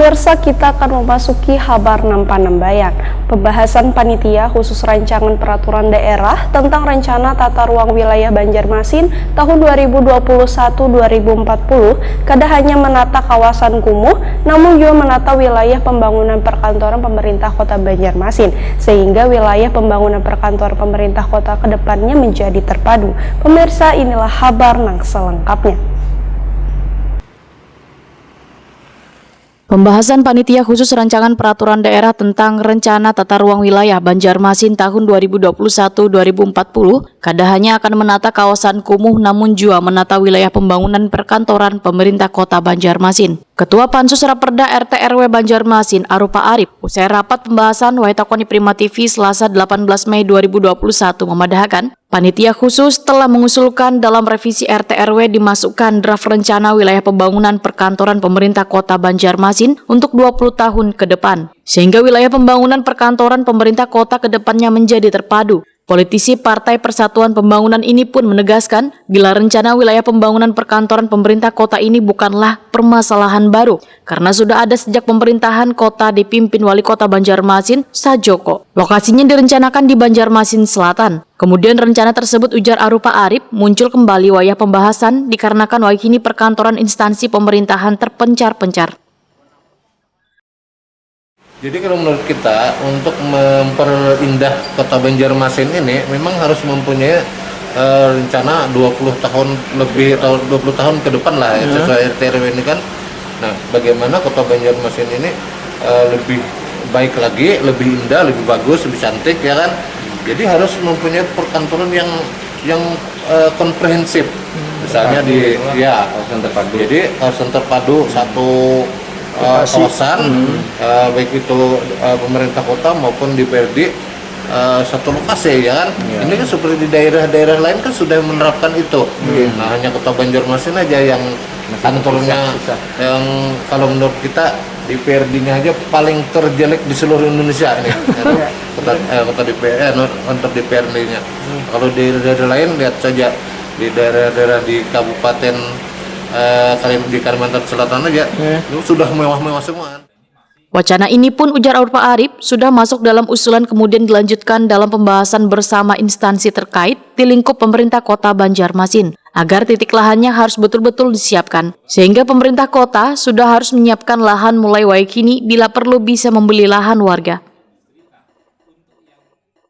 Pemirsa, kita akan memasuki Habarnam Panambayan. Pembahasan panitia khusus rancangan peraturan daerah tentang rencana tata ruang wilayah Banjarmasin tahun 2021-2040 kada hanya menata kawasan kumuh, namun juga menata wilayah pembangunan perkantoran pemerintah kota Banjarmasin, sehingga wilayah pembangunan perkantoran pemerintah kota kedepannya menjadi terpadu. Pemirsa, inilah Habarnam selengkapnya. Pembahasan panitia khusus rancangan peraturan daerah tentang rencana tata ruang wilayah Banjarmasin tahun 2021-2040 kada hanya akan menata kawasan kumuh namun juga menata wilayah pembangunan perkantoran pemerintah kota Banjarmasin. Ketua Pansus Raperda RT RW Banjarmasin Arupa Arif usai rapat pembahasan Waitakoni Prima TV Selasa 18 Mei 2021 memadahkan panitia khusus telah mengusulkan dalam revisi RT RW dimasukkan draft rencana wilayah pembangunan perkantoran pemerintah kota Banjarmasin untuk 20 tahun ke depan, sehingga wilayah pembangunan perkantoran pemerintah kota ke depannya menjadi terpadu. Politisi Partai Persatuan Pembangunan ini pun menegaskan bila rencana wilayah pembangunan perkantoran pemerintah kota ini bukanlah permasalahan baru karena sudah ada sejak pemerintahan kota dipimpin Wali Kota Banjarmasin Sajoko. Lokasinya direncanakan di Banjarmasin Selatan. Kemudian rencana tersebut, ujar Arupa Arif, muncul kembali wayah pembahasan dikarenakan kini perkantoran instansi pemerintahan terpencar-pencar. Jadi kalau menurut kita untuk memperindah kota Banjarmasin ini memang harus mempunyai rencana 20 tahun lebih atau 20 tahun ke depan lah sesuai RT RW ini kan. Nah, bagaimana kota Banjarmasin ini lebih baik lagi, lebih indah, lebih bagus, lebih cantik ya kan. Jadi harus mempunyai perkantoran yang komprehensif. Misalnya kawasan terpadu satu kawasan baik itu pemerintah kota maupun DPRD satu lokasi ya kan. Ini kan seperti di daerah-daerah lain kan sudah menerapkan itu. Nah, hanya kota Banjarmasin aja yang kantornya yang kalau menurut kita DPRD-nya aja paling terjelek di seluruh Indonesia ini. Kota DPR untuk DPRD-nya. Kalau di daerah lain lihat saja di daerah-daerah di kabupaten di Kalimantan Selatan aja sudah mewah-mewah semua. Wacana ini pun, ujar Arupa Arif, sudah masuk dalam usulan kemudian dilanjutkan dalam pembahasan bersama instansi terkait di lingkup pemerintah kota Banjarmasin agar titik lahannya harus betul-betul disiapkan, sehingga pemerintah kota sudah harus menyiapkan lahan mulai kini bila perlu bisa membeli lahan warga.